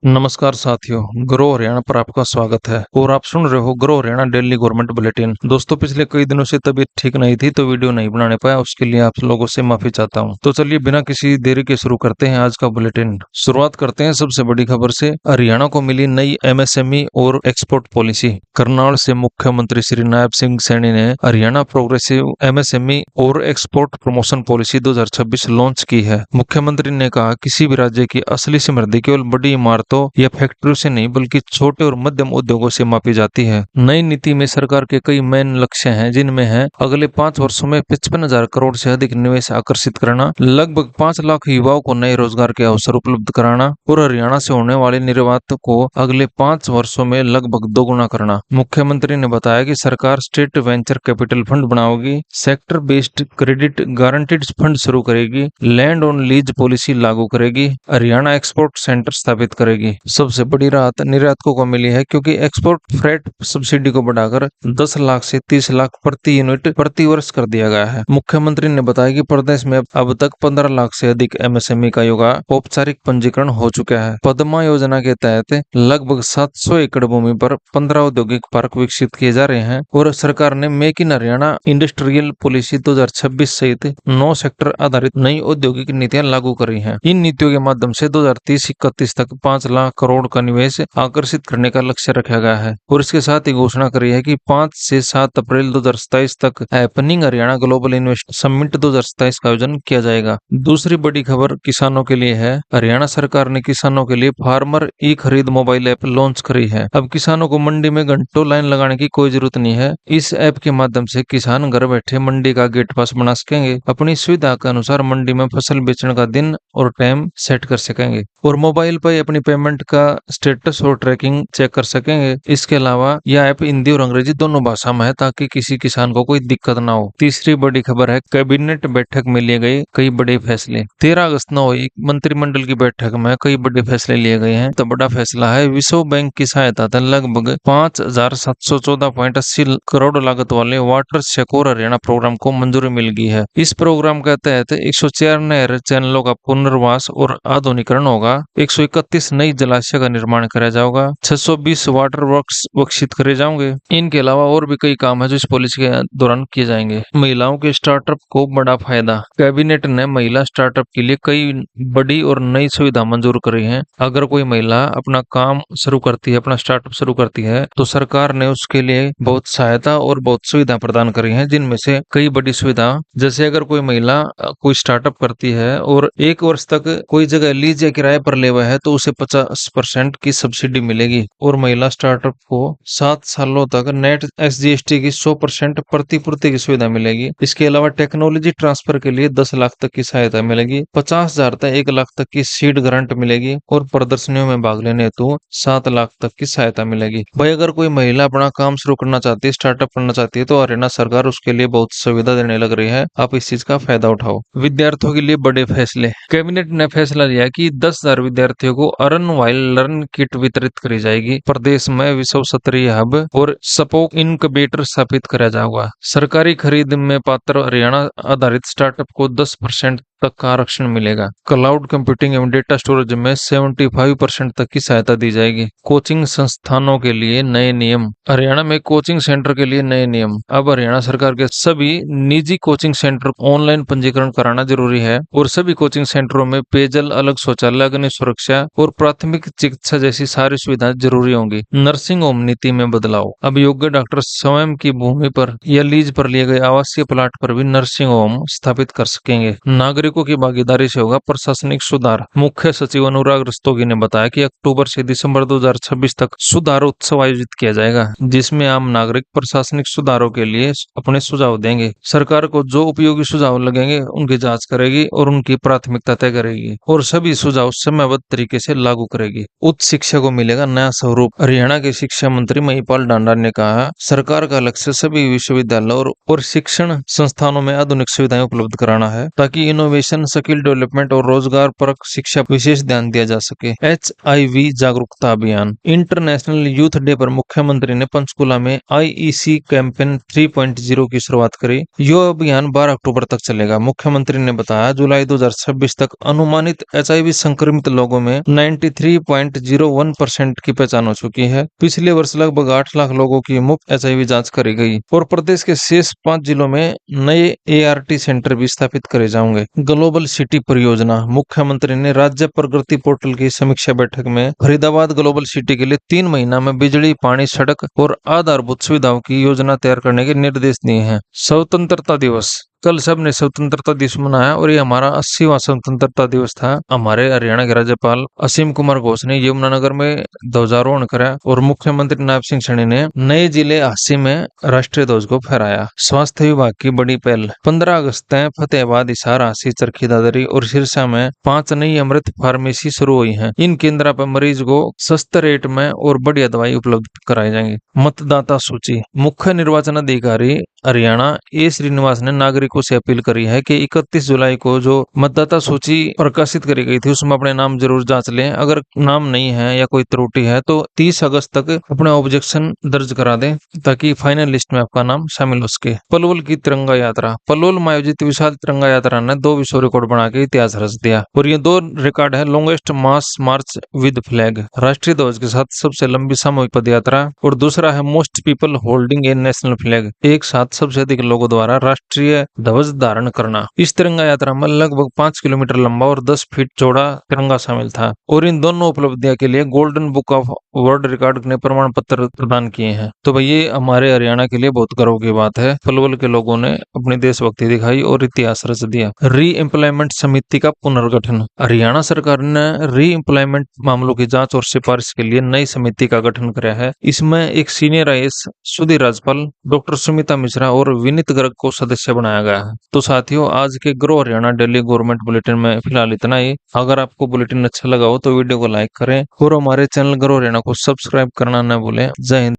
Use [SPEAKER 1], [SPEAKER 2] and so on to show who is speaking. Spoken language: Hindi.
[SPEAKER 1] नमस्कार साथियों, ग्रो हरियाणा पर आपका स्वागत है और आप सुन रहे हो grow Haryana daily government bulletin. दोस्तों, पिछले कई दिनों से तबीयत ठीक नहीं थी तो वीडियो नहीं बनाने पाया, उसके लिए आप लोगों से माफी चाहता हूं। तो चलिए बिना किसी देरी के शुरू करते हैं आज का बुलेटिन। शुरुआत करते हैं सबसे बड़ी खबर से। हरियाणा को मिली नई एमएसएमई और एक्सपोर्ट पॉलिसी। करनाल से मुख्यमंत्री श्री नायब सिंह सैनी ने हरियाणा प्रोग्रेसिव एमएसएमई और एक्सपोर्ट प्रमोशन पॉलिसी 2026 लॉन्च की है। मुख्यमंत्री ने कहा, किसी भी राज्य की असली समृद्धि केवल बड़ी इमारतों या फैक्ट्रियों से नहीं बल्कि छोटे और मध्यम उद्योगों से मापी जाती है। नई नीति में सरकार के कई मेन लक्ष्य हैं, जिनमें है अगले 5 वर्षों में 55,000 करोड़ से अधिक निवेश आकर्षित करना, लगभग 5 लाख युवाओं को नए रोजगार के अवसर उपलब्ध कराना और हरियाणा से होने वाले निर्यात को अगले 5 वर्षों में लगभग दोगुना करना। मुख्यमंत्री ने बताया कि सरकार स्टेट वेंचर कैपिटल फंड बनाओगी, sector based credit guaranteed fund शुरू करेगी, लैंड ऑन लीज पॉलिसी लागू करेगी, हरियाणा एक्सपोर्ट सेंटर स्थापित करेगी। सबसे बड़ी राहत निर्यातकों को मिली है, क्योंकि एक्सपोर्ट फ्रेट सब्सिडी को बढ़ाकर 10 लाख से 30 लाख प्रति यूनिट प्रति वर्ष कर दिया गया है। मुख्यमंत्री ने बताया कि प्रदेश में अब तक 15 लाख से अधिक एमएसएमई का औपचारिक पंजीकरण हो चुका है। पद्मा योजना के तहत लगभग 700 एकड़ भूमि पर 15 औद्योगिक पार्क विकसित किए जा रहे हैं और सरकार ने make in Haryana industrial policy 2026 सहित 9 सेक्टर आधारित नई औद्योगिक नीतियां लागू करी हैं। इन नीतियों के माध्यम से 2030-31 तक 5 लाख करोड़ का निवेश आकर्षित करने का लक्ष्य रखा गया है और इसके साथ ही घोषणा करी है कि 5 से 7 अप्रैल 2027 तक happening Haryana global invest summit 2027 का आयोजन किया जाएगा। दूसरी बड़ी खबर किसानों के लिए है। हरियाणा सरकार ने किसानों के लिए फार्मर ई खरीद मोबाइल ऐप लॉन्च करी है। अब किसानों को मंडी में घंटों लाइन लगाने की कोई जरूरत नहीं है। इस ऐप के माध्यम से किसान घर बैठे मंडी का गेट पास बना सकेंगे, अपनी सुविधा के अनुसार मंडी में फसल बेचने का दिन और टाइम सेट कर सकेंगे और मोबाइल पर अपनी पेमेंट का स्टेटस और ट्रैकिंग चेक कर सकेंगे। इसके अलावा यह ऐप हिंदी और अंग्रेजी दोनों भाषा में है, ताकि किसी किसान को कोई दिक्कत ना हो। तीसरी बड़ी खबर है, कैबिनेट बैठक में लिए गए कई बड़े फैसले। 13 अगस्त को हुई मंत्रिमंडल की बैठक में कई बड़े फैसले लिए गए हैं। तो बड़ा फैसला है, विश्व बैंक की सहायता से लगभग 5,714.80 करोड़ लागत वाले वाटर सिक्योर हरियाणा प्रोग्राम को मंजूरी मिल गई है। इस प्रोग्राम के तहत 104 नहर चैनलों का पुनर्वास और आधुनिकरण होगा, 131 नई जलाशय का निर्माण कराया जाएगा, 620 वाटर वर्क्स विकसित करे जाएंगे। इनके अलावा और भी कई काम है जो इस पॉलिसी के दौरान किए जाएंगे। महिलाओं के स्टार्टअप को बड़ा फायदा। कैबिनेट ने महिला स्टार्टअप के लिए कई बड़ी और नई सुविधा मंजूर करी है। अगर कोई महिला अपना काम शुरू करती है, अपना स्टार्टअप शुरू करती है, तो सरकार ने उसके लिए बहुत सहायता और बहुत सुविधा प्रदान करी है, जिनमें से कई बड़ी सुविधा, जैसे अगर कोई महिला कोई स्टार्टअप करती है और 1 वर्ष तक कोई जगह लीज या किराए पर ले हुआ है तो उसे 50% की सब्सिडी मिलेगी और महिला स्टार्टअप को 7 सालों तक नेट एसजीएसटी की 100% प्रतिपूर्ति की सुविधा मिलेगी। इसके अलावा टेक्नोलॉजी ट्रांसफर के लिए 10 लाख तक की सहायता मिलेगी, 50,000 तक 1 लाख तक की सीड ग्रांट मिलेगी और प्रदर्शनियों में भाग लेने हेतु 7 लाख तक की सहायता मिलेगी। भाई, अगर कोई महिला अपना काम शुरू करना चाहती है, स्टार्टअप करना चाहती है, तो हरियाणा सरकार उसके लिए बहुत सुविधा देने लग रही है। आप इस चीज का फायदा उठाओ। विद्यार्थियों के लिए बड़े फैसले। कैबिनेट ने फैसला लिया कि 10,000 विद्यार्थियों को अर्न वाइल लर्न किट वितरित करी जाएगी। प्रदेश में विश्व स्तरीय हब और स्पोक इनक्यूबेटर स्थापित कराया जाएगा। सरकारी खरीद में पात्र हरियाणा आधारित स्टार्टअप को 10% तक का आरक्षण मिलेगा। क्लाउड कंप्यूटिंग एवं डेटा स्टोरेज में 75% तक की सहायता दी जाएगी। कोचिंग संस्थानों के लिए नए नियम। हरियाणा में कोचिंग सेंटर के लिए नए नियम। अब हरियाणा सरकार के सभी निजी कोचिंग सेंटर ऑनलाइन पंजीकरण कराना जरूरी है और सभी कोचिंग सेंटरों में पेयजल, अलग शौचालय, अग्नि सुरक्षा और प्राथमिक चिकित्सा जैसी सारी सुविधाएं जरूरी होंगी। नर्सिंग होम नीति में बदलाव। अब योग्य डॉक्टर स्वयं की भूमि पर या लीज पर लिए गए आवासीय प्लाट पर भी नर्सिंग होम स्थापित कर सकेंगे। नागरिकों की भागीदारी से होगा प्रशासनिक सुधार। मुख्य सचिव अनुराग रस्तोगी ने बताया कि अक्टूबर से दिसंबर 2026 तक सुधार उत्सव आयोजित किया जाएगा, जिसमें आम नागरिक प्रशासनिक सुधारों के लिए अपने सुझाव देंगे। सरकार को जो उपयोगी सुझाव लगेंगे उनकी जांच करेगी और उनकी प्राथमिकता तय करेगी और सभी सुझाव समयबद्ध तरीके से लागू करेगी। उच्च शिक्षा को मिलेगा नया स्वरूप। हरियाणा के शिक्षा मंत्री महिपाल ढांडा ने कहा, सरकार का लक्ष्य सभी विश्वविद्यालयों और शिक्षण संस्थानों में आधुनिक सुविधाएं उपलब्ध कराना है, ताकि इनोवेशन, स्किल डेवलपमेंट और रोजगार परक शिक्षा विशेष ध्यान दिया जा सके। HIV जागरूकता अभियान। इंटरनेशनल यूथ डे पर मुख्यमंत्री ने पंचकुला में IEC कैंपेन 3.0 की शुरुआत करी। यह अभियान 12 अक्टूबर तक चलेगा। मुख्यमंत्री ने बताया, जुलाई 2026 तक अनुमानित HIV संक्रमित लोगों में 93.01% की पहचान हो चुकी है। पिछले वर्ष लगभग 8 लाख लोगों की मुफ्त HIV जांच करी गई और प्रदेश के शेष 5 जिलों में नए ART सेंटर भी स्थापित करे जाएंगे। ग्लोबल सिटी परियोजना, मुख्यमंत्री ने राज्य प्रगति पोर्टल की समीक्षा बैठक में फरीदाबाद ग्लोबल सिटी के लिए 3 महीना में बिजली, पानी, सड़क और आधारभूत सुविधाओं की योजना तैयार करने के निर्देश दिए हैं। स्वतंत्रता दिवस, कल सबने स्वतंत्रता दिवस मनाया और ये हमारा 80वां स्वतंत्रता दिवस था। हमारे हरियाणा के राज्यपाल असीम कुमार घोष ने यमुनानगर में ध्वजारोहण करा और मुख्यमंत्री नायब सिंह सैनी ने नए जिले हांसी में राष्ट्रीय ध्वज को फहराया। स्वास्थ्य विभाग की बड़ी पहल, 15 अगस्त तक फतेहाबाद, हिसार, हांसी, चरखी दादरी और सिरसा में 5 नई अमृत फार्मेसी शुरू हुई है। इन केंद्रों पर मरीज को सस्ते रेट में और बढ़िया दवाई उपलब्ध कराई जाएंगी। मतदाता सूची, मुख्य निर्वाचन अधिकारी हरियाणा ए श्रीनिवास ने नागरिकों से अपील करी है कि 31 जुलाई को जो मतदाता सूची प्रकाशित करी गई थी उसमें अपने नाम जरूर जांच लें। अगर नाम नहीं है या कोई त्रुटि है तो 30 अगस्त तक अपना ऑब्जेक्शन दर्ज करा दें ताकि फाइनल लिस्ट में आपका नाम शामिल हो सके। पलवल की तिरंगा यात्रा, पलवल में आयोजित विशाल तिरंगा यात्रा ने 2 विश्व रिकॉर्ड बना के इतिहास रच दिया और ये 2 रिकॉर्ड है। Longest mass March with flag, राष्ट्रीय ध्वज के साथ सबसे लंबी सामूहिक पदयात्रा, और दूसरा है मोस्ट पीपल होल्डिंग ए नेशनल फ्लैग, एक साथ सबसे अधिक लोगों द्वारा राष्ट्रीय ध्वज धारण करना। इस तिरंगा यात्रा में लगभग 5 किलोमीटर लंबा और 10 फीट चौड़ा तिरंगा शामिल था और इन दोनों उपलब्धियों के लिए golden book of world record ने प्रमाण पत्र प्रदान किए हैं। तो भाई ये हमारे हरियाणा के लिए बहुत गर्व की बात है। पलवल के लोगों ने अपनी देशभक्ति दिखाई और इतिहास रच दिया। री एम्प्लॉयमेंट समिति का पुनर्गठन, हरियाणा सरकार ने री एम्प्लॉयमेंट मामलों की जांच और सिफारिश के लिए नई समिति का गठन किया है। इसमें एक senior IAS Sudhir Rajpal, doctor Sumita Mishra और विनीत गर्ग को सदस्य बनाया गया है। तो साथियों, आज के grow Haryana daily government bulletin में फिलहाल इतना ही। अगर आपको बुलेटिन अच्छा लगा हो तो वीडियो को लाइक करें और हमारे चैनल ग्रो हरियाणा को सब्सक्राइब करना न भूलें। जय हिंद।